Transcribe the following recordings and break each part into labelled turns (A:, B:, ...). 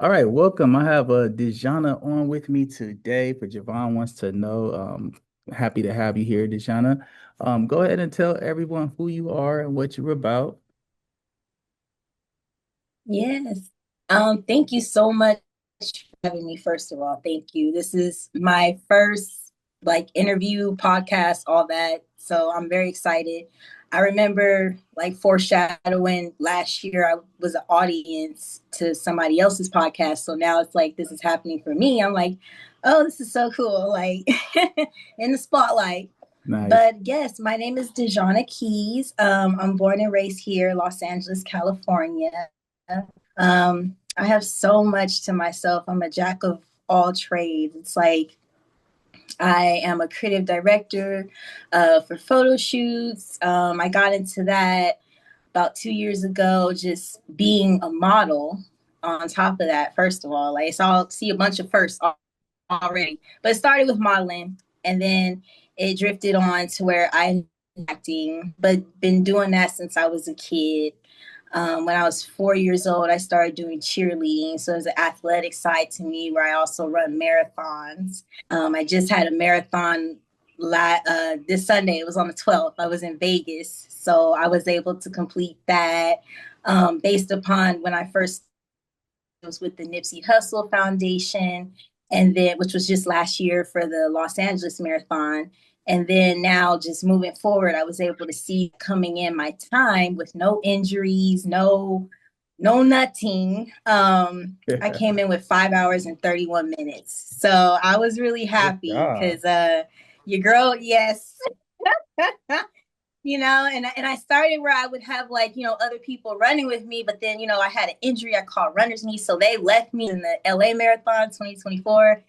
A: All right, welcome. I have Di-Jana on with me today for Javohn Wants to Know. Happy to have you here, Di-Jana. Go ahead and tell everyone who you are and what you're about.
B: Yes. Thank you so much for having me, first of all. Thank you. This is my first interview, podcast, all that. So I'm very excited. I remember foreshadowing last year I was an audience to somebody else's podcast. So now it's like this is happening for me. I'm like, oh, this is so cool. Like in the spotlight.
A: Nice.
B: But yes, my name is Di-Jana Keyes. I'm born and raised here, Los Angeles, California. I have so much to myself. I'm a jack of all trades. It's like I am a creative director for photo shoots. I got into that about 2 years ago, just being a model. On top of that, first of all, like so I'll see a bunch of firsts already, but it started with modeling, and then it drifted on to where I'm acting, but been doing that since I was a kid. When I was 4 years old, I started doing cheerleading. So there's an athletic side to me where I also run marathons. I just had a marathon this Sunday. It was on the 12th. I was in Vegas. So I was able to complete that based upon when I first was with the Nipsey Hussle Foundation, and then which was just last year for the Los Angeles Marathon. And then now, just moving forward, I was able to see coming in my time with no injuries, no nothing. I came in with 5 hours and 31 minutes. So I was really
A: Good
B: happy
A: job.
B: because your girl, yes, and I started where I would have other people running with me, but then I had an injury. I caught runner's knee, so they left me in the LA Marathon 2024.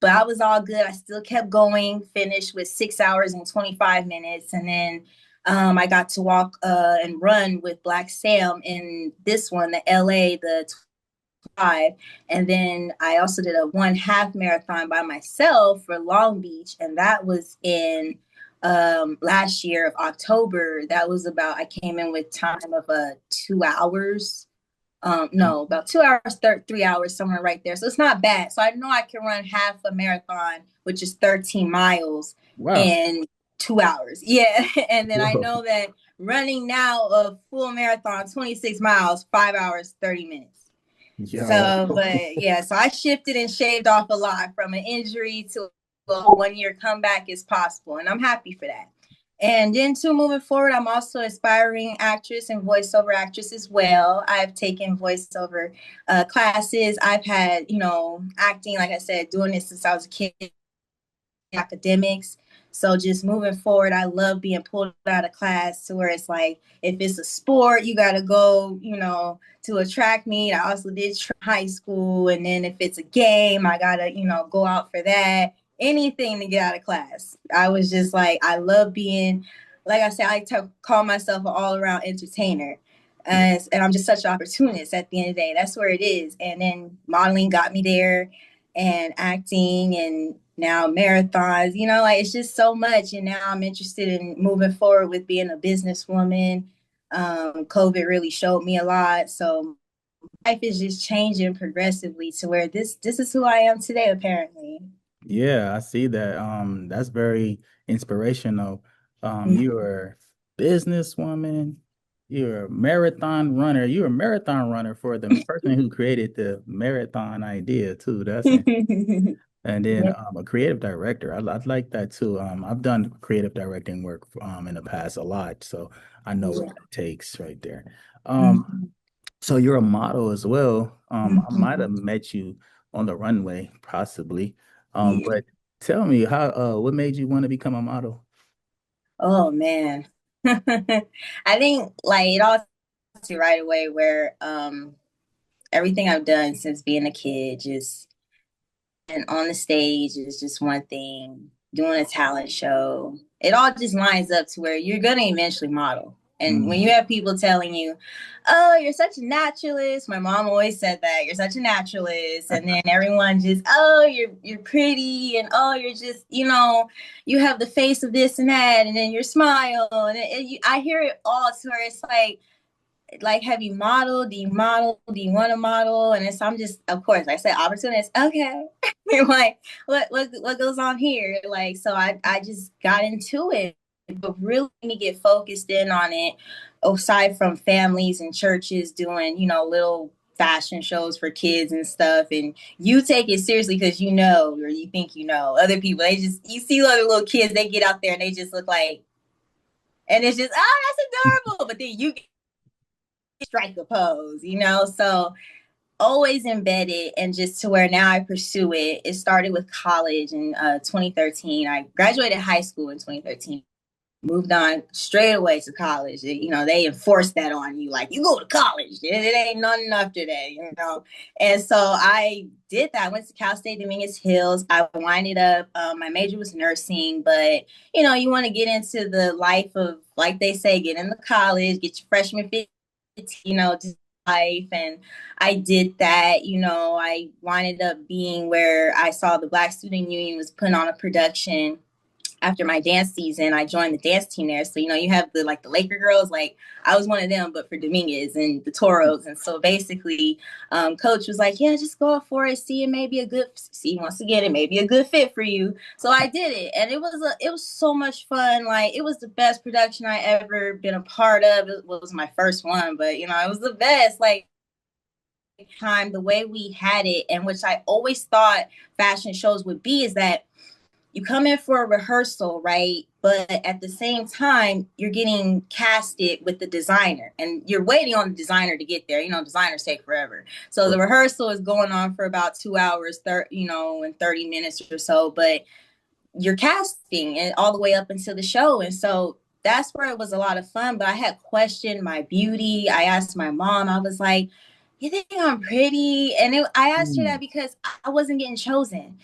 B: But I was all good. I still kept going. Finished with 6 hours and 25 minutes, and then I got to walk and run with Black Sam in this one, the LA, the 5. And then I also did a 1/2 marathon by myself for Long Beach. And that was in last year of October. That was about, I came in with time of 2 hours. No, about 2 hours, 3 hours, somewhere right there. So it's not bad. So I know I can run half a marathon, which is 13 miles
A: Wow.
B: in 2 hours. Yeah. And then I
A: Whoa.
B: know that running now a full marathon, 26 miles, 5 hours, 30 minutes.
A: Yo.
B: So, but yeah, so I shifted and shaved off a lot from an injury to a 1 year comeback is possible. And I'm happy for that. And then to moving forward, I'm also aspiring actress and voiceover actress as well. I've taken voiceover classes. I've had, acting, like I said, doing this since I was a kid, academics. So just moving forward, I love being pulled out of class to where it's like, if it's a sport, you got to go, to a track meet. I also did high school. And then if it's a game, I got to, go out for that. Anything to get out of class. I was just like, I love being, like I said, I call myself an all around entertainer. And I'm just such an opportunist at the end of the day. That's where it is. And then modeling got me there, and acting, and now marathons, like it's just so much. And now I'm interested in moving forward with being a businesswoman. COVID really showed me a lot. So life is just changing progressively to where this is who I am today, apparently.
A: Yeah, I see that. That's very inspirational. You're a businesswoman, you're a marathon runner, you're a marathon runner for the person who created the marathon idea too. And then
B: Yeah.
A: a creative director. I like that too. I've done creative directing work in the past a lot, so I know what
B: Yeah.
A: that takes right there. So you're a model as well. I might have met you on the runway, possibly.
B: Yeah.
A: But tell me what made you want to become a model?
B: Oh man. I think like it all to right away where everything I've done since being a kid, just and on the stage is just one thing. Doing a talent show, it all just lines up to where you're gonna eventually model. And when you
A: Mm.
B: have people telling you, "Oh, you're such a naturalist," my mom always said that you're such a naturalist, and then everyone just, "Oh, you're pretty," and "Oh, you're just you have the face of this and that," and then your smile, and I hear it all to where it's like like, have you modeled? Do you model? Do you want to model? And it's, I'm just, of course, I said opportunities. Okay. Like, what goes on here? Like, so I just got into it, but really me get focused in on it, aside from families and churches doing, little fashion shows for kids and stuff. And you take it seriously because you know, or you think you know, other people, they just, you see other little kids, they get out there and they just look like, and it's just, oh, that's adorable. But then you strike a pose. So always embedded, and just to where now I pursue it. It started with college in 2013. I graduated high school in 2013. Moved on straight away to college. They enforce that on you, like, you go to college. It ain't nothing after that. And so I did that. I went to Cal State Dominguez Hills. I winded up, my major was nursing, but you want to get into the life of, like they say, get into college, get your freshman fit, just life. And I did that. I winded up being where I saw the Black Student Union was putting on a production after my dance season. I joined the dance team there. So, you have the Laker girls, like I was one of them, but for Dominguez and the Toros. And so basically, coach was like, yeah, just go for it. See, it may be a good, see, once again, it may be a good fit for you. So I did it. And it was so much fun. Like, it was the best production I ever been a part of. It was my first one, but it was the best. Like, time, the way we had it, and which I always thought fashion shows would be, is that you come in for a rehearsal, right? But at the same time, you're getting casted with the designer and you're waiting on the designer to get there. Designers take forever. So the rehearsal is going on for about 2 hours, and 30 minutes or so, but you're casting and all the way up until the show. And so that's where it was a lot of fun. But I had questioned my beauty. I asked my mom, I was like, you think I'm pretty? And I asked her that
A: Mm.
B: because I wasn't getting chosen.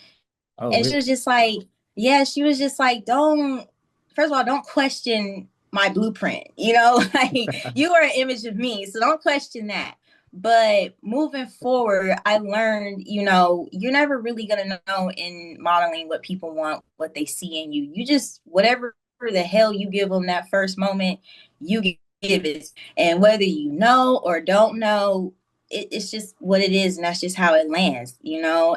A: Oh,
B: And she
A: really?
B: was just like, yeah, she was just like, don't, first of all, don't question my blueprint. Like, you are an image of me. So don't question that. But moving forward, I learned, you're never really going to know in modeling what people want, what they see in you. You just, whatever the hell you give them that first moment, you give it. And whether you know or don't know, it's just what it is, and that's just how it lands.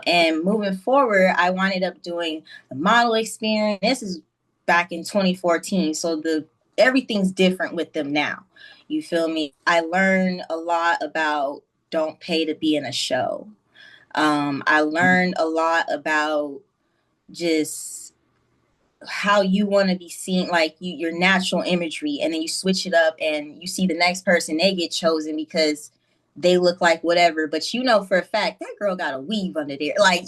B: And moving forward, I winded up doing the model experience. This is back in 2014, so the everything's different with them now. You feel me? I learned a lot about don't pay to be in a show. I learned a lot about just how you want to be seen, like your natural imagery, and then you switch it up and you see the next person, they get chosen because they look like whatever, but for a fact that girl got a weave under there, like,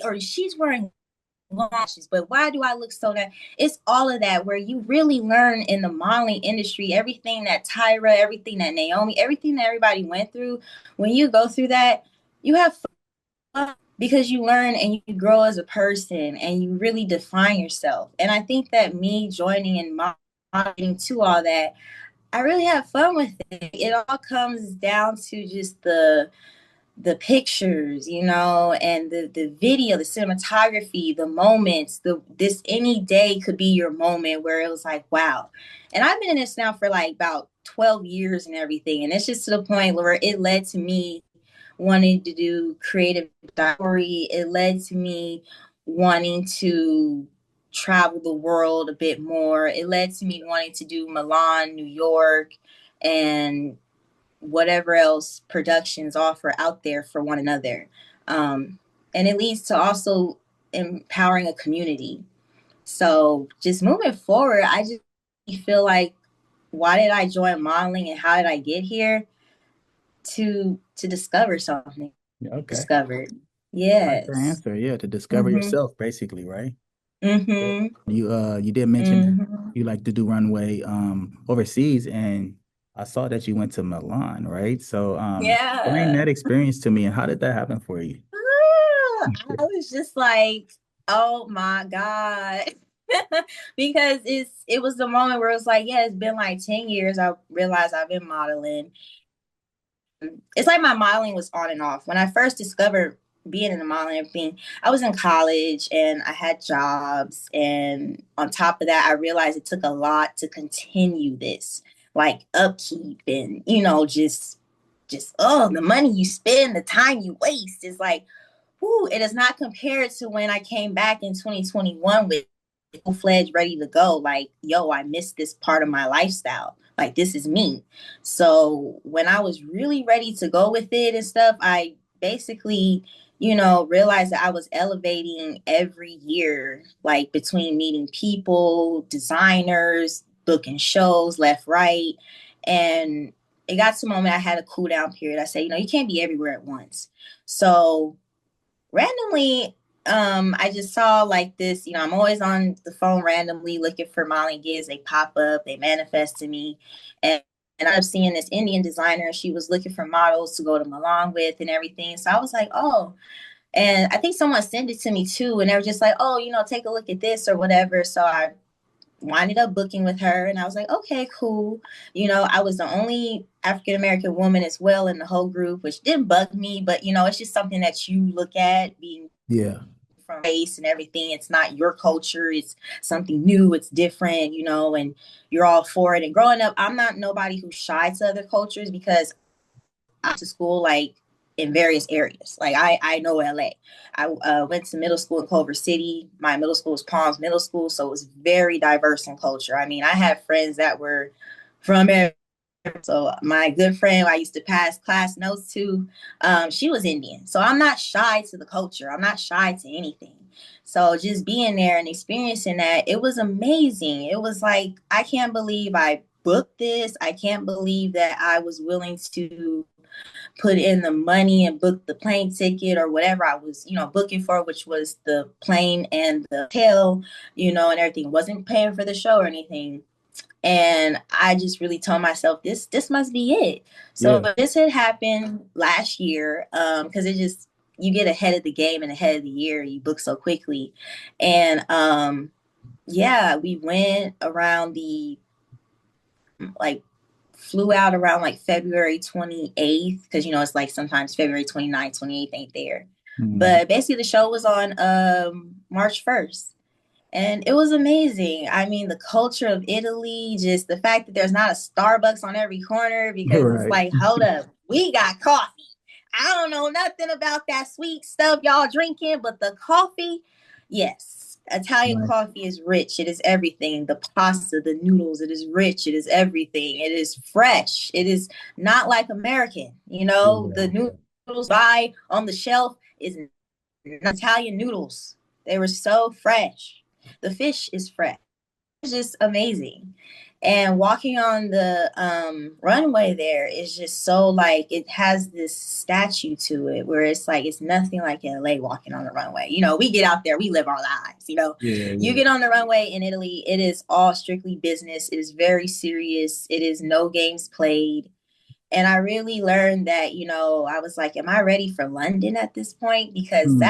B: or she's wearing lashes, but why do I look so that? It's all of that where you really learn in the modeling industry, everything that Tyra, everything that Naomi, everything that everybody went through. When you go through that, you have because you learn and you grow as a person and you really define yourself. And I think that me joining and modeling to all that, I really have fun with it. It all comes down to just the pictures, and the video, the cinematography, the moments, this any day could be your moment where it was like, wow. And I've been in this now for like about 12 years and everything. And it's just to the point where it led to me wanting to do creative story. It led to me wanting to travel the world a bit more. It led to me wanting to do Milan, New York, and whatever else productions offer out there for one another. And it leads to also empowering a community. So just moving forward, I just feel like, why did I join modeling and how did I get here? To discover something.
A: Yeah, okay.
B: Discovered.
A: I like your
B: Yes.
A: answer. Yeah, to discover
B: Mm-hmm.
A: yourself, basically, right? Yeah.
B: Mm-hmm.
A: You did mention that
B: Mm-hmm.
A: you like to do runway overseas, and I saw that you went to Milan, right? So explain
B: Yeah.
A: that experience to me, and how did that happen for you?
B: I was just like, oh my God. Because it was the moment where it was like, yeah, it's been like 10 years. I realized I've been modeling. It's like my modeling was on and off. When I first discovered being in the modeling thing, I was in college and I had jobs. And on top of that, I realized it took a lot to continue this. like upkeep and, you know, just oh, the money you spend, the time you waste is like, whoo, it is not compared to when I came back in 2021 with full fledged ready to go. Like, yo, I missed this part of my lifestyle. Like, this is me. So when I was really ready to go with it and stuff, I basically, you know, realized that I was elevating every year, like between meeting people, designers, booking shows left, right. And it got to a moment I had a cool down period. I said, you know, you can't be everywhere at once. So randomly, I just saw like this, you know, I'm always on the phone randomly looking for modeling gigs. They pop up, they manifest to me. And I ended up seeing this Indian designer. She was looking for models to go to Milan with and everything. So I was like, oh, and I think someone sent it to me too. And they were just like, oh, you know, take a look at this or whatever. So I winded up booking with her and I was like, okay, cool. You know, I was the only African American woman as well in the whole group, which didn't bug me, but you know, it's just something that you look at being
A: Yeah.
B: from race and everything. It's not your culture, it's something new, it's different, you know, and you're all for it. And growing up, I'm not nobody who's shy to other cultures because I went to school like in various areas. Like I know LA. I went to middle school in Culver City. My middle school was Palms Middle School, so it was very diverse in culture. I mean, I had friends that were from everywhere. So my good friend I used to pass class notes to, she was Indian. So I'm not shy to the culture. I'm not shy to anything. So just being there and experiencing that, it was amazing. It was like, I can't believe I booked this. I can't believe that I was willing to put in the money and book the plane ticket or whatever I was, you know, booking for, which was the plane and the hotel, you know, and everything. Wasn't paying for the show or anything. And I just really told myself this must be it. So
A: Yeah.
B: this had happened last year, because it just, you get ahead of the game and ahead of the year, you book so quickly. And yeah, we went around the like flew out around like February 28th, because you know it's like sometimes February 29th, 28th ain't there.
A: Mhm.
B: But basically the show was on March 1st. And it was amazing. I mean, the culture of Italy, just the fact that there's not a Starbucks on every corner, because it's
A: Right.
B: like, hold up, we got coffee. I don't know nothing about that sweet stuff y'all drinking, but the coffee, yes. Italian
A: Right.
B: coffee is rich. It is everything. The pasta, the noodles, it is rich. It is everything. It is fresh. It is not like American. You know, the
A: Yeah.
B: noodles buy on the shelf is Italian noodles. They were so fresh. The fish is fresh. It's just amazing. And walking on the runway there is just so like, it has this statue to it where it's like it's nothing like LA walking on the runway. You know, we get out there, we live our lives. You know,
A: Yeah.
B: you
A: Yeah.
B: get on the runway in Italy, it is all strictly business. It is very serious. It is no games played. And I really learned that, you know, I was like, am I ready for London at this point? Because
A: Hmm.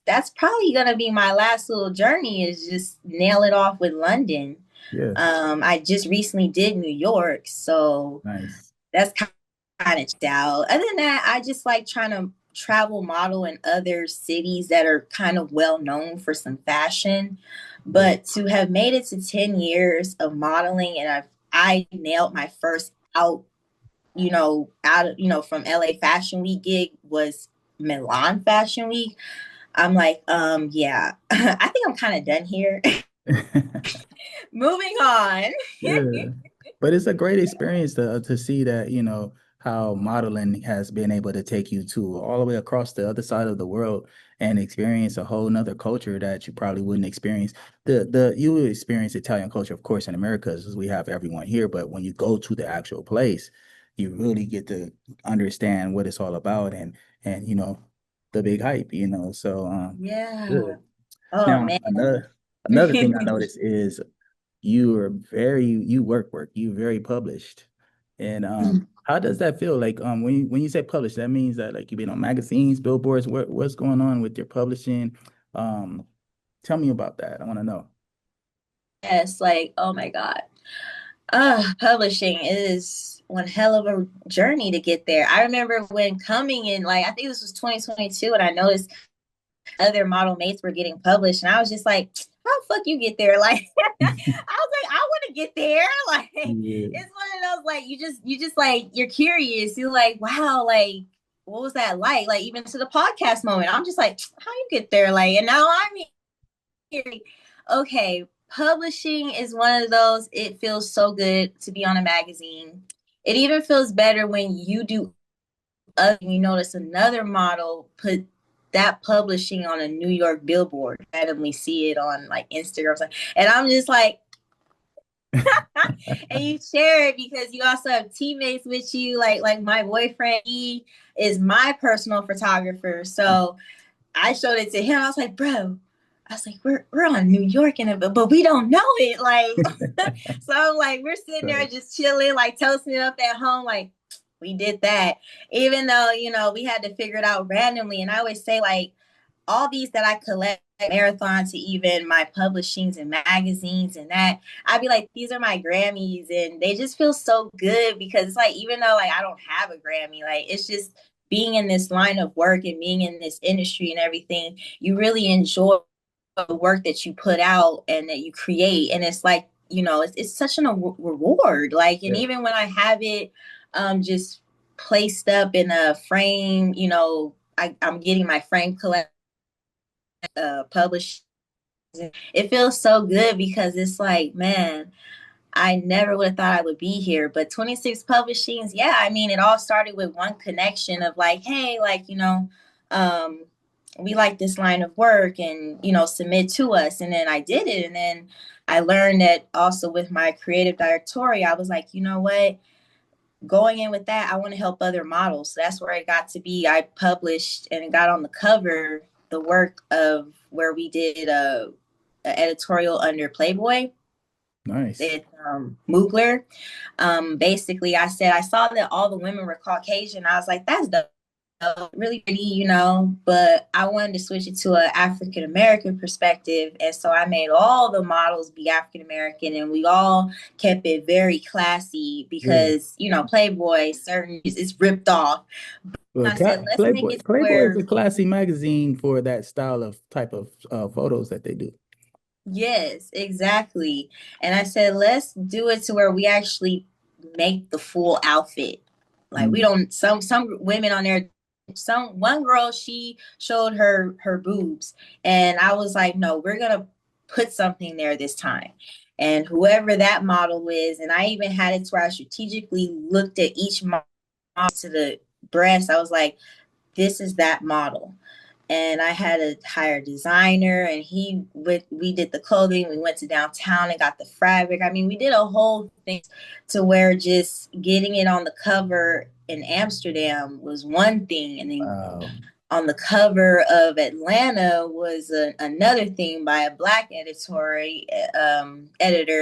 B: that's probably gonna be my last little journey, is just nail it off with London.
A: Yeah.
B: I just recently did New York, so
A: Nice.
B: that's kind of out. Other than that, I just like trying to travel model in other cities that are kind of well known for some fashion.
A: Yeah.
B: But to have made it to 10 years of modeling, and I nailed my first out, you know, out of, you know, from LA Fashion Week gig was Milan Fashion Week. I'm like, yeah, I think I'm kind of done here. Moving on.
A: Yeah. But it's a great experience to see that, how modeling has been able to take you to all the way across the other side of the world and experience a whole nother culture that you probably wouldn't experience. You would experience Italian culture, of course, in America, as we have everyone here, but when you go to the actual place, you really get to understand what it's all about and the big hype, So
B: Yeah.
A: good.
B: Oh
A: Now
B: man.
A: another thing I noticed is you work, you very published. And how does that feel? Like when you say published, that means that like you've been on magazines, billboards, what's going on with your publishing? Um, Tell me about that. I want to know.
B: Yes, like, oh my God. Publishing is one hell of a journey to get there. I remember when coming in, like, I think this was 2022, and I noticed other model mates were getting published, and I was just like, how the fuck you get there? Like, I was like, I want to get there. Like,
A: Yeah.
B: it's one of those like you just like you're curious. You're like, wow, like what was that like? Like even to the podcast moment, I'm just like, how you get there? Like, and now I'm here. Okay, publishing is one of those. It feels so good to be on a magazine. It even feels better when you do you notice another model put that publishing on a New York billboard. Randomly see it on like Instagram, and I'm just like, and you share it because you also have teammates with you. Like my boyfriend, he is my personal photographer, so I showed it to him. I was like, bro. I was like, we're on New York in it, but we don't know it. Like, so I'm like, we're sitting there
A: Right.
B: just chilling, like toasting it up at home, like we did that. Even though, we had to figure it out randomly. And I always say, like, all these that I collect, like marathon to even my publishings and magazines and that, I'd be like, these are my Grammys, and they just feel so good because it's like, even though like I don't have a Grammy, like it's just being in this line of work and being in this industry and everything, you really enjoy the work that you put out and that you create. And it's like, it's such an reward. Like, and
A: Yeah.
B: even when I have it just placed up in a frame, I'm getting my frame collect published. It feels so good because it's like, man, I never would have thought I would be here. But 26 publishings, yeah, I mean, it all started with one connection of like, hey, like, um, we like this line of work and, submit to us. And then I did it. And then I learned that also with my creative directory, I was like, you know what? Going in with that, I want to help other models. So that's where I got to be. I published and got on the cover the work of where we did a editorial under Playboy.
A: Nice.
B: It's Mugler. Basically, I said I saw that all the women were Caucasian. I was like, that's dope, really pretty, but I wanted to switch it to an African American perspective. And so I made all the models be African American, and we all kept it very classy
A: Yeah.
B: because, Playboy, certain it's ripped off.
A: Well,
B: I said, let's make
A: Playboy
B: it to
A: Playboy is
B: where
A: a classy magazine for that style of type of photos that they do.
B: yes, exactly. And I said, let's do it to where we actually make the full outfit. Like we
A: Mm.
B: don't some women on there, some one girl, she showed her boobs, and I was like, no, we're gonna put something there this time. And whoever that model is, and I even had it to where I strategically looked at each model to the breast. I was like, this is that model. And I had to hire a designer, and we did the clothing. We went to downtown and got the fabric. I mean, we did a whole thing to where just getting it on the cover in Amsterdam was one thing, and then
A: Wow.
B: on the cover of Atlanta was another thing by a black editor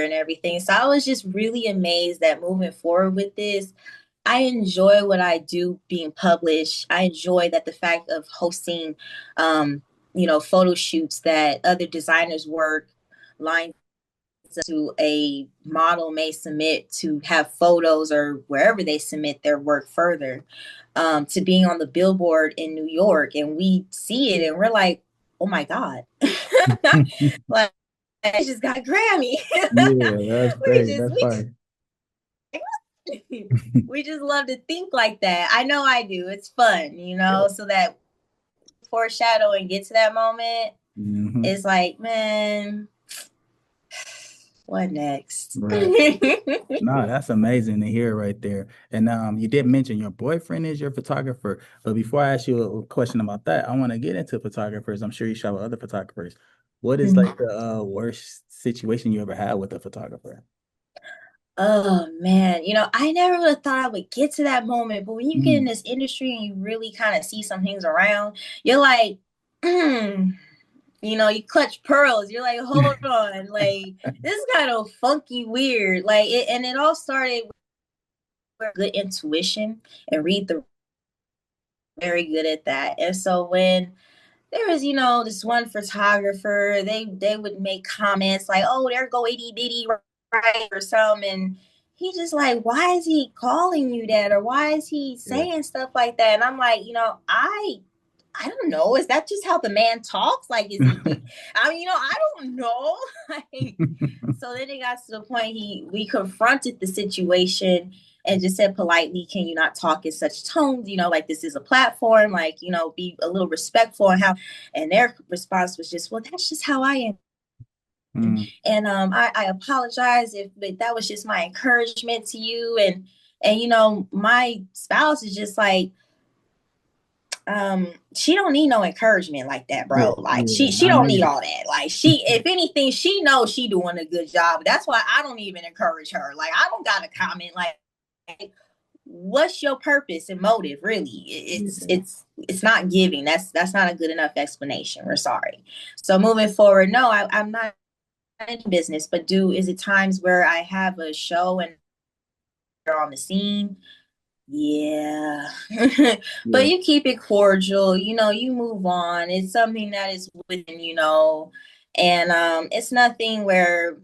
B: and everything. So I was just really amazed that moving forward with this, I enjoy what I do being published. I enjoy that the fact of hosting, photo shoots that other designers work lines to a model may submit to have photos or wherever they submit their work further, to being on the billboard in New York. And we see it and we're like, oh my God. Like, I just got a Grammy.
A: Yeah, that's
B: we
A: great.
B: just,
A: That's
B: we
A: fine.
B: we just love to think like that. I know I do. It's fun,
A: Yeah.
B: so that foreshadow and get to that moment,
A: Hmm.
B: it's like, man, what next?
A: Right. No, that's amazing to hear right there. And you did mention your boyfriend is your photographer, but before I ask you a question about that, I want to get into photographers. I'm sure you shot with other photographers. What is like the worst situation you ever had with a photographer?
B: Oh man, I never would have thought I would get to that moment, but when you get in
A: Mm.
B: this industry and you really kind of see some things around, you're like, you clutch pearls. You're like, hold on, like this is kind of funky, weird. Like it, and it all started with good intuition and read the very good at that. And so when there was, this one photographer, they would make comments like, "Oh, there go itty bitty right," or something, and he just like, "Why is he calling you that, or why is he
A: Yeah.
B: saying stuff like that?" And I'm like, I I don't know. Is that just how the man talks? Like, is he? I mean, I don't know. Like, so then it got to the point we confronted the situation and just said politely, can you not talk in such tones? Like this is a platform. Like, be a little respectful and how. And their response was just, well, that's just how I am.
A: Mm,
B: And I apologize if that was just my encouragement to you. And my spouse is just like, she don't need no encouragement like that,
A: yeah,
B: bro. Like
A: yeah.
B: she
A: I
B: don't
A: know
B: need
A: you.
B: all that. Like she, if anything, she knows she doing a good job. That's why I don't even encourage her. Like I don't got to comment like what's your purpose and motive really. it's
A: Yeah.
B: it's it's not giving. That's not a good enough explanation. We're sorry. So moving forward, no, I'm not in business, but is it times where I have a show and they're on the scene? Yeah. But
A: Yeah.
B: you keep it cordial, you move on. It's something that is within, and it's nothing where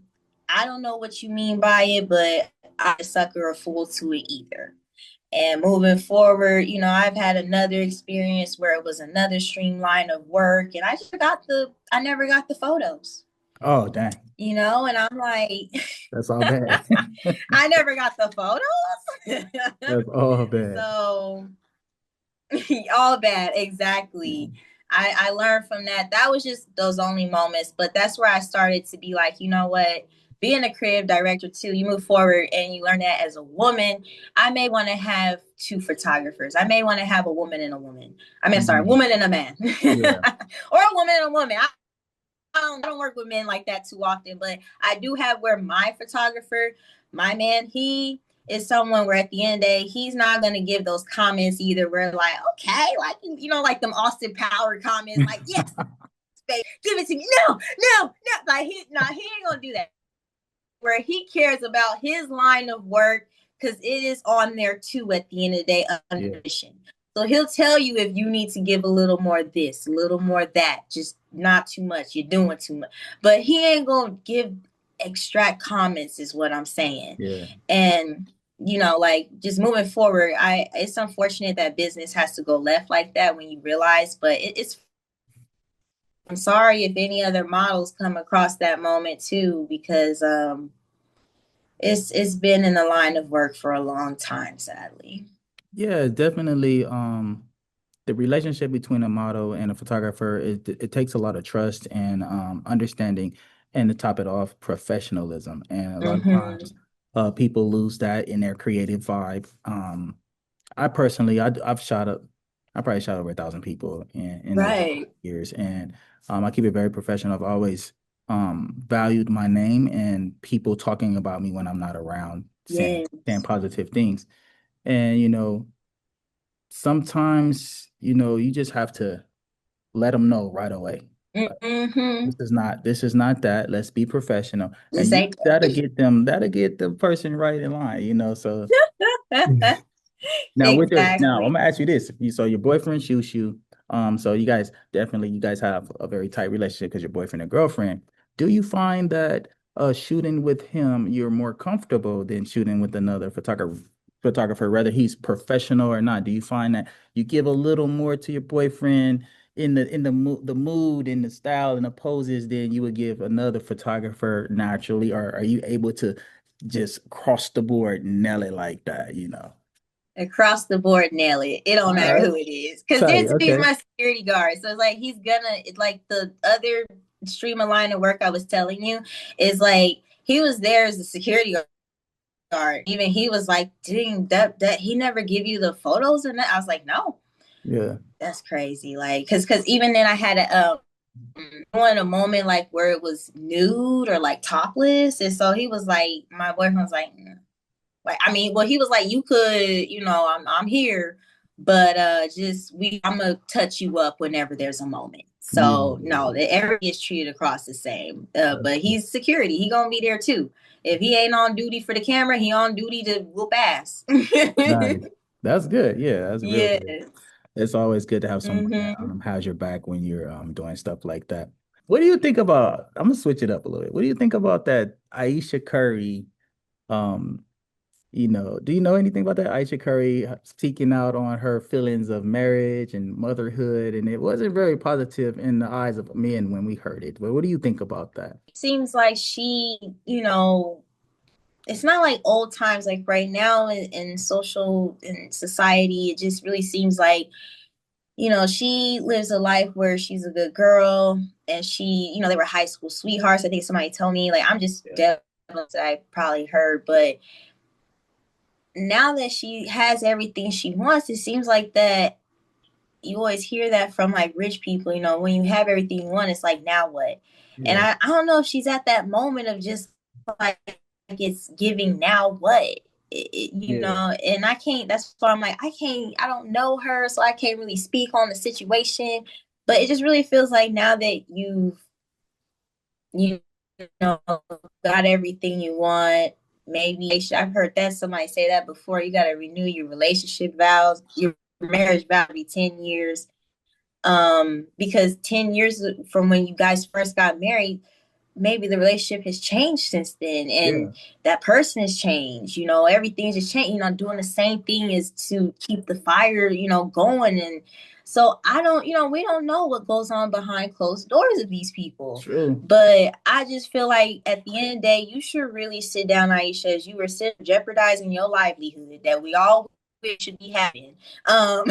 B: I don't know what you mean by it, but I sucker a fool to it either. And moving forward, I've had another experience where it was another streamline of work and I never got the photos.
A: Oh, dang.
B: And I'm like,
A: That's all bad.
B: I never got the photos.
A: That's all bad.
B: So all bad, exactly. I learned from that. That was just those only moments, but that's where I started to be like, you know what? Being a creative director too, you move forward and you learn that as a woman, I may want to have two photographers. I may want to have a woman and a woman. I mean, sorry,
A: Mm,
B: woman and a man,
A: yeah.
B: or a woman and a woman. I don't work with men like that too often, but I do have where my photographer, my man, he is someone where at the end of the day, he's not going to give those comments either. We're like, okay, like, like them Austin Power comments, like, yes, babe, give it to me. No, no, no. Like, he ain't going to do that. Where he cares about his line of work because it is on there too at the end of the day under
A: Yeah.
B: mission. So he'll tell you if you need to give a little more this, a little more that, just not too much. You're doing too much. But he ain't gonna give extract comments, is what I'm saying.
A: Yeah.
B: And like just moving forward, it's unfortunate that business has to go left like that when you realize, but it's I'm sorry if any other models come across that moment too, because it's been in the line of work for a long time, sadly.
A: Yeah, definitely. The relationship between a model and a photographer, it takes a lot of trust and understanding, and to top it off, professionalism. And a lot of times,
B: Mm-hmm.
A: people lose that in their creative vibe. I personally, I've shot up, I probably shot over 1,000 people in the
B: Right.
A: years, and I keep it very professional. I've always valued my name and people talking about me when I'm not around, saying
B: Yes.
A: positive things. And sometimes you just have to let them know right away. Like,
B: Mm-hmm.
A: this is not that. Let's be professional, and
B: This ain't
A: that'll get the person right in line. So. Now now I'm
B: exactly.
A: gonna ask you this. So your boyfriend shoots you. So you guys have a very tight relationship because you're boyfriend and girlfriend. Do you find that shooting with him you're more comfortable than shooting with another photographer, whether he's professional or not? Do you find that you give a little more to your boyfriend the mood and the style and the poses than you would give another photographer naturally, or are you able to just cross the board nail it like that?
B: Across the board, nail it. It don't
A: All
B: matter
A: right.
B: who it is. Because
A: Tight.
B: he's
A: Okay.
B: my security guard. So it's like it's like the other stream of line of work I was telling you is like he was there as a security guard. Even he was like, dang, that he never give you the photos or that. I was like, no,
A: Yeah.
B: that's crazy. Like, cause even then I had a moment like where it was nude or like topless, and so he was like, my boyfriend was like, like I mean, well, he was like, you could, I'm here, but just I'm gonna touch you up whenever there's a moment. So no,
A: Yeah.
B: that everybody is treated across the same.
A: That's
B: But he's security. He gonna be there too. If he ain't on duty for the camera, he on duty to whoop ass.
A: nice. That's good. Yeah, that's real good.
B: Yes.
A: It's always good to have someone that
B: Mm-hmm.
A: has your back when you're doing stuff like that. What do you think about? I'm gonna switch it up a little bit. What do you think about that Aisha Curry um Do you know anything about that? Aisha Curry speaking out on her feelings of marriage and motherhood, and it wasn't very positive in the eyes of men when we heard it. But what do you think about that?
B: Seems like she, it's not like old times. Like right now in social in society, it just really seems like she lives a life where she's a good girl, and they were high school sweethearts. I think somebody told me, like, I'm just
A: Yeah.
B: deaf. I probably heard, but now that she has everything she wants, it seems like that you always hear that from like rich people, when you have everything you want, it's like, now what? And
A: Yeah.
B: I don't know if she's at that moment of just like it's giving now what?
A: Yeah.
B: And I can't, that's why I'm like, I don't know her, so I can't really speak on the situation. But it just really feels like now that you know, got everything you want, maybe I've heard that somebody say that before. You got to renew your relationship vows, your marriage vow every 10 years. Because 10 years from when you guys first got married, maybe the relationship has changed since then,
A: Yeah.
B: and that person has changed. Everything's just changed. Doing the same thing is to keep the fire, going. And so I don't, we don't know what goes on behind closed doors of these people.
A: True.
B: But I just feel like at the end of the day, you should really sit down, Aisha, as you were jeopardizing your livelihood that we all should be having. Um,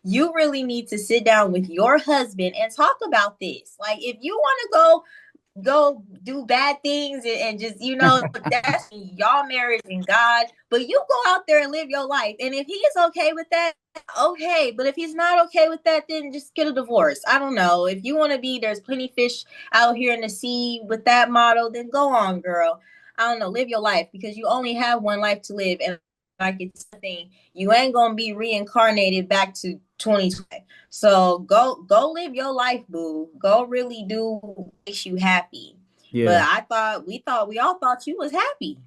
B: you really need to sit down with your husband and talk about this. Like, if you want to go do bad things and just that's y'all marriage and God, but you go out there and live your life, and if he is okay with that, okay. But if he's not okay with that, then just get a divorce. I don't know. If you want to be, there's plenty of fish out here in the sea with that motto, then go on, girl. I don't know, live your life, because you only have one life to live. And like it's something, you ain't gonna be reincarnated back to 2020. So go live your life, boo. Go really do what makes you happy. But
A: Yeah.
B: we all thought you was happy.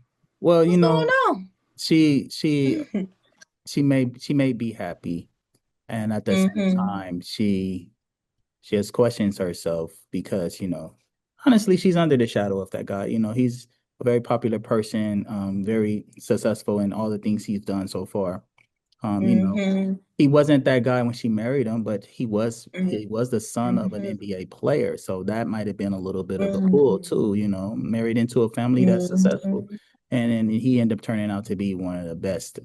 A: Well,
B: What's going
A: she she
B: on?
A: she may be happy, and at the same
B: Mm-hmm.
A: time, she has questions herself because, honestly, she's under the shadow of that guy. He's a very popular person, very successful in all the things he's done so far. Um, you know,
B: Mm-hmm.
A: he wasn't that guy when she married him, but he was the son of an
B: Mm-hmm.
A: NBA player. So that might have been a little bit of the pull
B: Mm-hmm.
A: too, married into a family that's successful.
B: Mm-hmm.
A: And then he ended up turning out to be one of the best.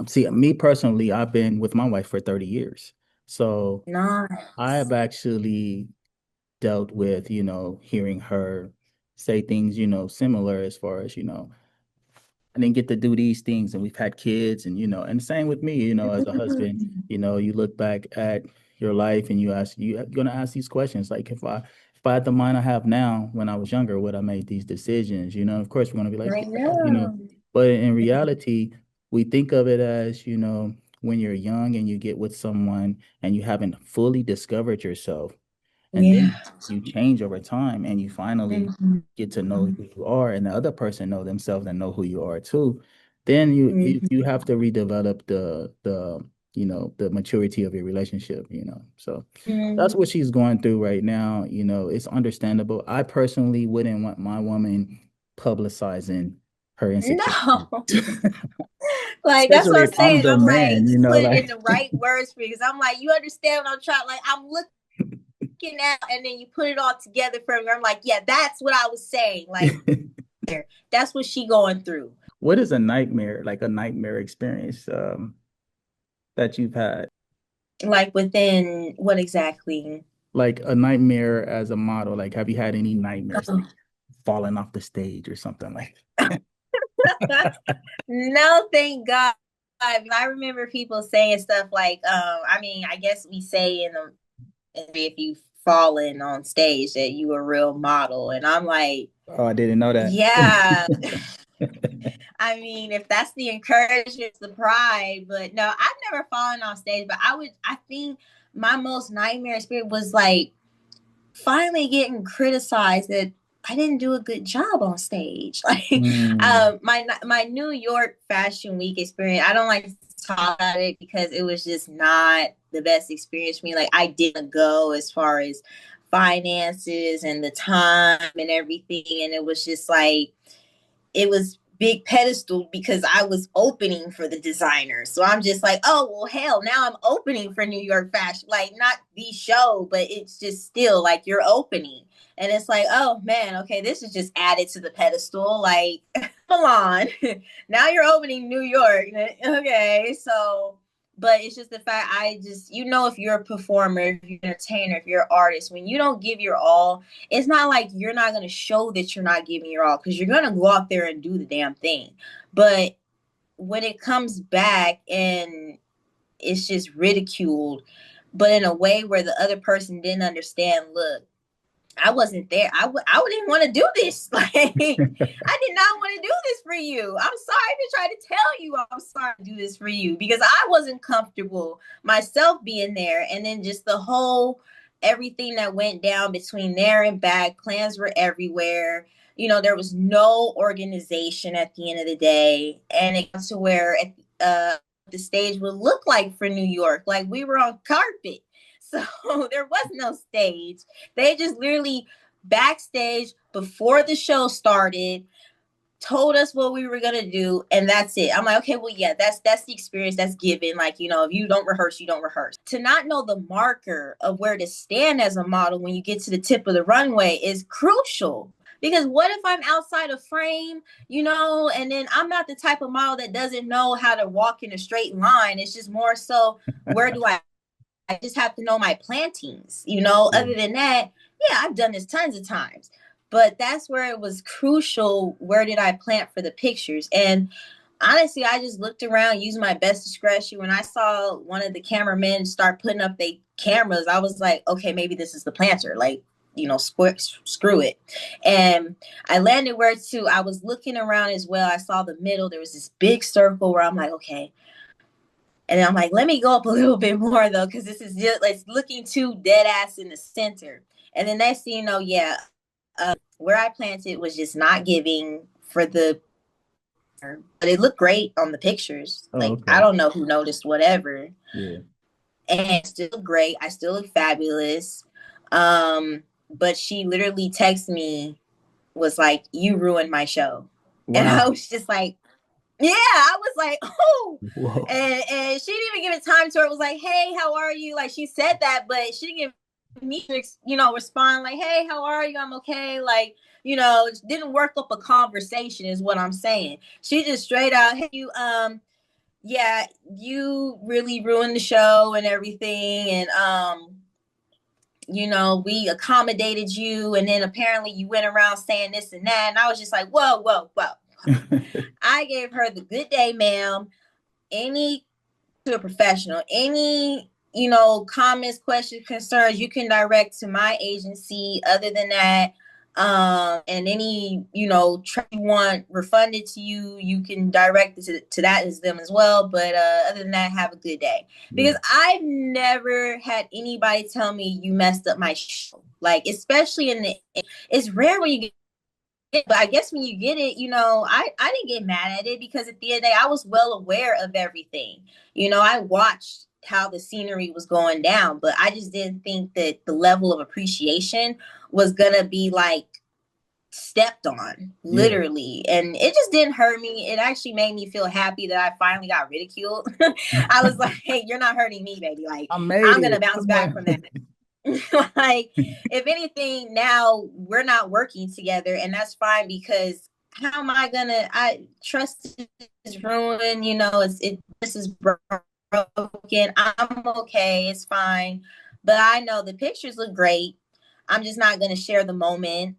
A: See, me personally, I've been with my wife for 30 years. So I have
B: Nice.
A: actually dealt with, hearing her say things, similar as far as, I didn't get to do these things, and we've had kids, and same with me, as a husband, you look back at your life and you're gonna ask these questions. Like, if I had the mind I have now when I was younger, would I make these decisions? Of course we're gonna be like,
B: I
A: yeah.
B: know.
A: But in reality, we think of it as, when you're young and you get with someone and you haven't fully discovered yourself, and
B: Yeah.
A: then you change over time and you finally
B: Mm-hmm.
A: get to know who you are, and the other person know themselves and know who you are too. Then you have to redevelop the maturity of your relationship. So that's
B: Mm-hmm.
A: what she's going through right now. It's understandable. I personally wouldn't want my woman publicizing her insecurity.
B: No. Like, that's
A: Especially
B: what
A: if
B: I'm
A: I'm
B: saying.
A: the
B: I'm like,
A: man,
B: put it in
A: like
B: the right words for you, because I'm like, you understand what I'm trying. Like, I'm looking at, and then you put it all together for me. I'm like, yeah, that's what I was saying. Like, that's what she going through.
A: what is a nightmare, like a nightmare experience that you've had?
B: Like, within what exactly?
A: Like a nightmare as a model. Like, have you had any nightmares,
B: Oh.
A: like falling off the stage or something like
B: No, thank God. I remember people saying stuff like, I mean, I guess we say if you've fallen on stage that you a real model. And I'm like,
A: Oh, I didn't know that.
B: yeah. I mean, if that's the encouragement, the pride. But no, I've never fallen on stage. But I think my most nightmare experience was like finally getting criticized that I didn't do a good job on stage. Like,
A: Mm,
B: my New York Fashion Week experience, I don't like to talk about it because it was just not the best experience for me. Like, I didn't go as far as finances and the time and everything, and it was just like it was big pedestal because I was opening for the designer. So I'm just like, oh, well, hell, now I'm opening for New York Fashion. Like, not the show, but it's just still like you're opening. And it's like, oh man, okay, this is just added to the pedestal. Like, Milan, now you're opening New York. Okay, so, but it's just the fact I just, if you're a performer, if you're an entertainer, if you're an artist, when you don't give your all, it's not like you're not going to show that you're not giving your all because you're going to go out there and do the damn thing. But when it comes back and it's just ridiculed, but in a way where the other person didn't understand, look, I wasn't there. I wouldn't want to do this. Like, I did not want to do this for you. I'm sorry to try to tell you I'm sorry to do this for you because I wasn't comfortable myself being there. And then just the whole everything that went down between there and back, plans were everywhere. There was no organization at the end of the day. And it got to where the stage would look like for New York. Like we were on carpet. So there was no stage. They just literally backstage before the show started told us what we were gonna do, and that's it. I'm like, okay, well, yeah, that's the experience that's given. Like, if you don't rehearse, you don't rehearse. To not know the marker of where to stand as a model when you get to the tip of the runway is crucial. Because what if I'm outside of frame, and then I'm not the type of model that doesn't know how to walk in a straight line. It's just more so, where do I just have to know my plantings,
A: Yeah.
B: Other than that, yeah, I've done this tons of times. But that's where it was crucial. Where did I plant for the pictures? And honestly, I just looked around using my best discretion. When I saw one of the cameramen start putting up their cameras, I was like, okay, maybe this is the planter. Like, screw it. And I landed where to. I was looking around as well. I saw the middle. There was this big circle where I'm like, okay, and I'm like, let me go up a little bit more though, because this is just it's looking too dead ass in the center. And the next thing you know, yeah, where I planted was just not giving for the, but it looked great on the pictures.
A: Oh,
B: Like I
A: okay.
B: don't know who noticed, whatever,
A: Yeah.
B: and it's still great. I still look fabulous. But she literally texted me, was like, "You ruined my show," and I
A: Wow.
B: was just like, yeah, I was like, oh,
A: Whoa.
B: and she didn't even give it time to her. It was like, hey, how are you? Like she said that, but she didn't give me, respond like, hey, how are you? I'm okay. Like, didn't work up a conversation is what I'm saying. She just straight out, hey, yeah, you really ruined the show and everything, and we accommodated you, and then apparently you went around saying this and that, and I was just like, whoa, whoa, whoa. I gave her the good day, ma'am. Any to a professional, any comments, questions, concerns, you can direct to my agency. Other than that, and any you want refunded to you, you can direct it to that as them as well. But other than that, have a good day.
A: Yeah.
B: Because I've never had anybody tell me you messed up my show. Like, especially it's rare when you get it, but I guess when you get it, I didn't get mad at it because at the end of the day, I was well aware of everything. I watched how the scenery was going down, but I just didn't think that the level of appreciation was gonna be like stepped on,
A: Yeah.
B: literally. And it just didn't hurt me. It actually made me feel happy that I finally got ridiculed. I was like, hey, you're not hurting me, baby. Like,
A: I made
B: I'm gonna
A: it.
B: bounce
A: Come
B: back from that.
A: on.
B: Like, if anything, now we're not working together, and that's fine because how am I gonna? I trust is ruined. This is broken. I'm okay. It's fine, but I know the pictures look great. I'm just not gonna share the moment.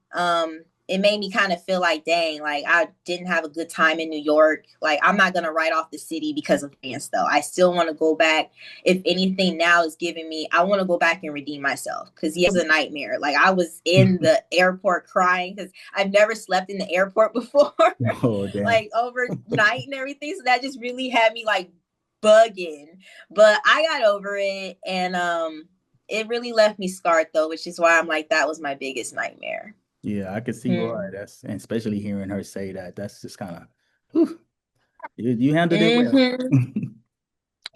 B: It made me kind of feel like, dang, like I didn't have a good time in New York. Like I'm not gonna write off the city because of fans, though. I still want to go back. If anything, now is giving me, I want to go back and redeem myself because it was a nightmare. Like I was in the airport crying because I've never slept in the airport before,
A: Oh, damn.
B: like overnight and everything. So that just really had me like bugging. But I got over it, and it really left me scarred though, which is why I'm like, that was my biggest nightmare.
A: Yeah, I could see why.
B: Mm-hmm.
A: That's and especially hearing her say that. That's just kind of you handled it well.
B: Mm-hmm.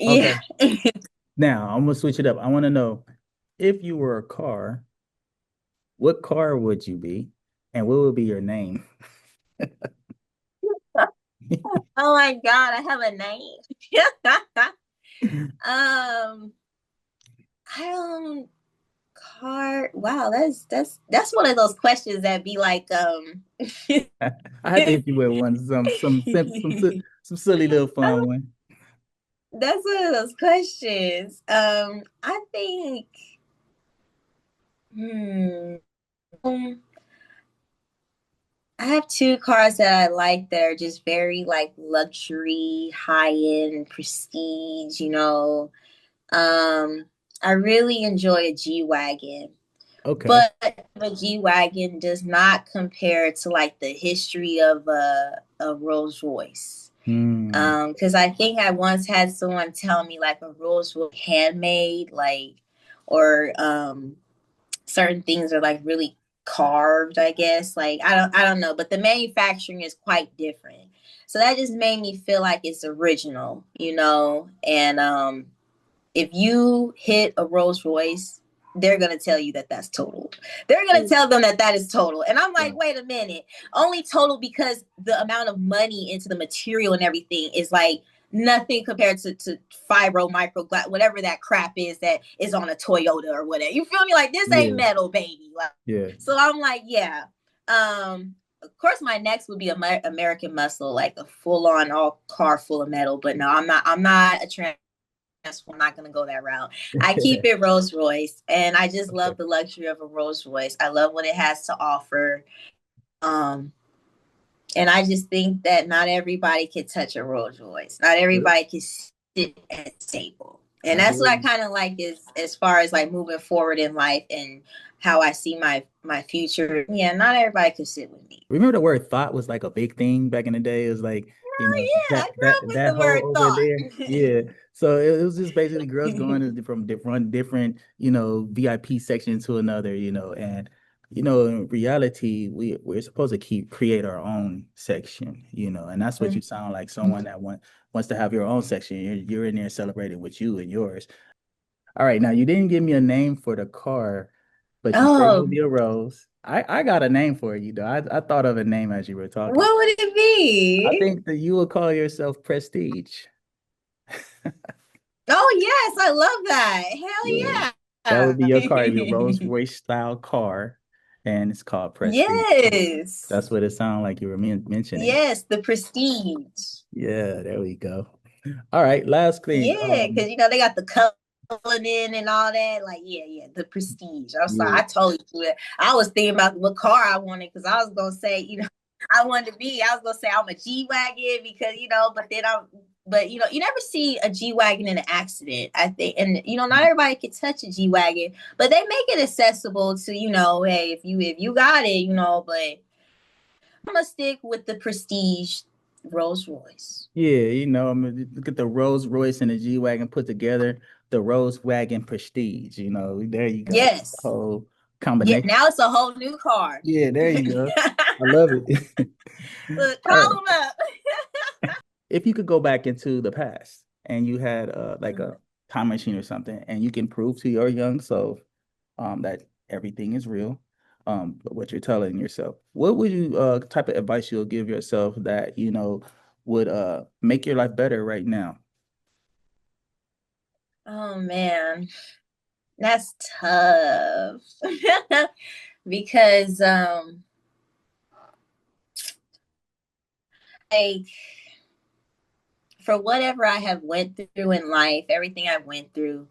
A: Okay.
B: Yeah.
A: Now I'm gonna switch it up. I want to know if you were a car, what car would you be, and what would be your name?
B: Oh my God, I have a name. um, I don't card. Wow, that's one of those questions that be like,
A: I had to hit you with one, some silly little fun one.
B: that's one of those questions. I think, hmm, I have two cars that I like that are just very like luxury, high end, prestige. Um, I really enjoy a G wagon,
A: Okay.
B: but a G wagon does not compare to like the history of a Rolls Royce.
A: Hmm.
B: Because I think I once had someone tell me like a Rolls Royce handmade, like, or certain things are like really carved, I guess. Like I don't know, but the manufacturing is quite different. So that just made me feel like it's original. And if you hit a Rolls Royce, they're going to tell you that that's total. They're going to tell them that that is total. And I'm like,
A: Right.
B: wait a minute. Only total because the amount of money into the material and everything is like nothing compared to fibro, micro, whatever that crap is that is on a Toyota or whatever. You feel me? Like, this ain't
A: Yeah.
B: metal, baby. Like,
A: Yeah.
B: so I'm like, yeah. Of course, my next would be American Muscle, like a full on all car full of metal. But no, I'm not. I'm not a I'm not going to go that route. I keep it Rolls Royce, and I just
A: Okay.
B: love the luxury of a Rolls Royce. I love what it has to offer. Um, and I just think that not everybody can touch a Rolls Royce. Not everybody can sit at the table. And
A: I
B: that's what I
A: do.
B: kind of like is as far as like moving forward in life and how I see my future. Yeah, not everybody can sit with me.
A: Remember the word thought was like a big thing back in the day? It was like,
B: Oh yeah, I grew up with
A: that
B: the
A: whole
B: word
A: over there.
B: thought.
A: Yeah. So it was just basically girls going to from different, VIP section to another, and in reality, we're supposed to create our own section, and that's what you sound like, someone that wants to have your own section. You're in there celebrating with you and yours. All right, now you didn't give me a name for the car, but you said it
B: Oh,
A: would be a rose. I got a name for you, though. I thought of a name as you were talking.
B: what would it
A: I
B: be?
A: think that you would call yourself Prestige.
B: Oh yes, I love that.
A: Yeah.
B: Hell
A: That would be
B: yeah.
A: your car, your Rolls Royce style car, and it's called Prestige.
B: Yes.
A: That's what it sounded like you were mentioning.
B: Yes, the prestige.
A: Yeah, there we go. All right, last thing.
B: Yeah, because they got the coloring and all that. Like, yeah, yeah, the prestige. I'm sorry,
A: Yeah,
B: I totally threw it. I was thinking about what car I wanted because I was gonna say, I wanted to be. I was gonna say I'm a G wagon because but then you never see a G wagon in an accident. I think, and not everybody can touch a G wagon, but they make it accessible to hey, if you got it, but I'm gonna stick with the prestige Rolls Royce.
A: yeah, I mean, look at the Rolls Royce and the G Wagon put together, the Rose Wagon Prestige. There you go. The
B: Yes.
A: whole
B: Yeah,
A: combination.
B: now it's a whole new car.
A: Yeah, there
B: Look,
A: you go. I love it. All right.
B: call them up.
A: If you could go back into the past and you had like a time machine or something, and you can prove to your young self that everything is real, what you're telling yourself, what would you type of advice you'll give yourself that would make your life better right now?
B: Oh man, that's tough. Because like for whatever I have went through in life, everything I went through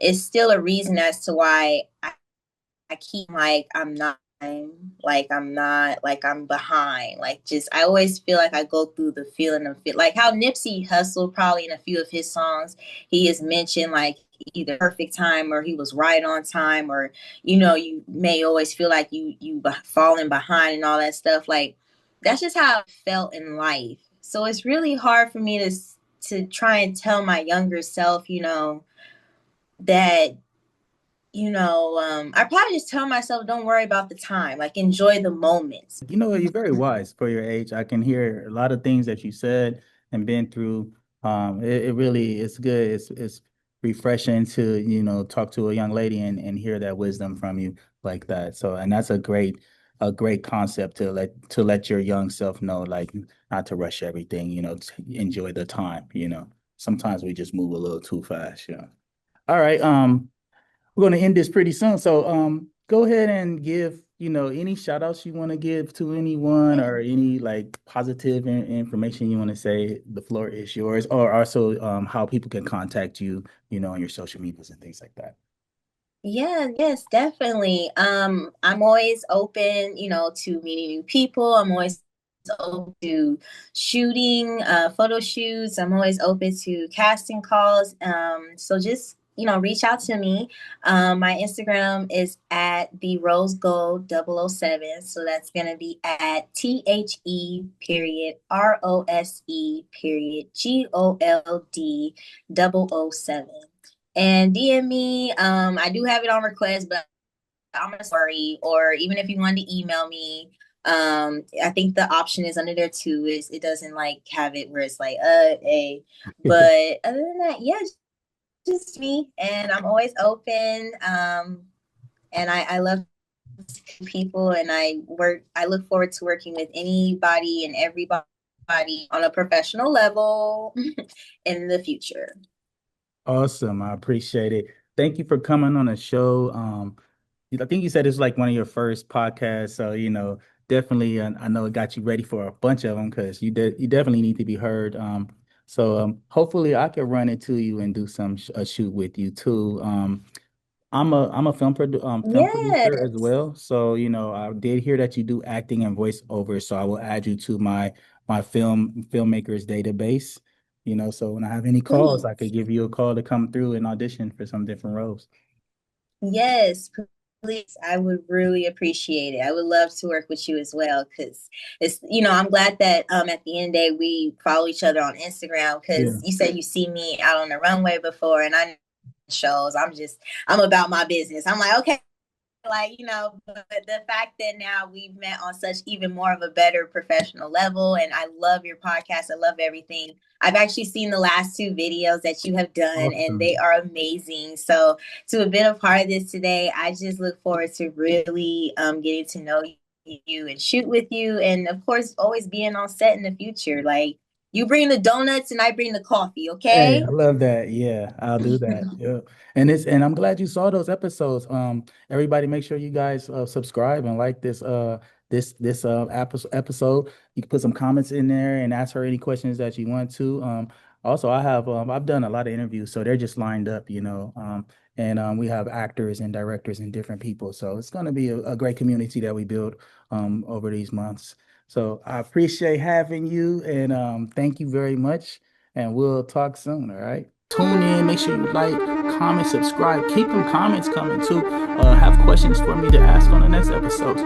B: is still a reason as to why I keep like I'm not like I'm behind. Like just I always feel like I go through the feeling of it. Like how Nipsey hustled probably in a few of his songs. He has mentioned like either perfect time or he was right on time or you may always feel like you falling behind and all that stuff. Like that's just how I felt in life. So it's really hard for me to try and tell my younger self, that I probably just tell myself, don't worry about the time, like enjoy the moments.
A: You're very wise for your age. I can hear a lot of things that you said and been through. It really it's good. It's refreshing to, talk to a young lady and hear that wisdom from you like that. So, and that's a great a great concept to let your young self know, like not to rush everything, to enjoy the time, Sometimes we just move a little too fast, All right, we're going to end this pretty soon. So, go ahead and give, any shout outs you want to give to anyone or any like positive information you want to say. The floor is yours, or also how people can contact you, on your social medias and things like that.
B: Yeah, yes, definitely. I'm always open, to meeting new people. I'm always open to shooting, photo shoots. I'm always open to casting calls. So just, reach out to me. My Instagram is at the Rose Gold 007. So that's gonna be at THE period ROSE period GOLD 007 and DM me. I do have it on request, but I'm gonna sorry. Or even if you wanted to email me, I think the option is under there too. Is it doesn't like have it where it's like a. But other than that, yeah, just me, and I'm always open. And I love people, and I look forward to working with anybody and everybody on a professional level in the future.
A: Awesome. I appreciate it. Thank you for coming on the show. I think you said it's like one of your first podcasts, so definitely. I know it got you ready for a bunch of them because you definitely need to be heard. So hopefully I can run into you and do a shoot with you too. I'm a film producer as
B: Yes,
A: well. So, I did hear that you do acting and voiceover, so I will add you to my filmmakers database. So when I have any calls, I could
B: please.
A: give you a call to come through and audition for some different roles.
B: Yes, please. I would really appreciate it. I would love to work with you as well because I'm glad that at the end of the day we follow each other on Instagram because
A: Yeah.
B: you said you see me out on the runway before and I shows. I'm about my business. I'm like, okay, but the fact that now we've met on such even more of a better professional level, and I love your podcast. I love everything. I've actually seen the last two videos that you have done, and
A: Awesome.
B: they are amazing. So, to have been a part of this today, I just look forward to really getting to know you and shoot with you, and of course, always being on set in the future. Like, you bring the donuts, and I bring the coffee,
A: Hey,
B: okay?
A: I love that. Yeah, I'll do that. Yeah. And I'm glad you saw those episodes. Everybody make sure you guys subscribe and like this episode. You can put some comments in there and ask her any questions that you want to. Also I've done a lot of interviews, so they're just lined up, and we have actors and directors and different people. So it's gonna be a great community that we build over these months. So I appreciate having you and thank you very much and we'll talk soon. All right. Tune in. Make sure you like, comment, subscribe. Keep them comments coming too. Have questions for me to ask on the next episode.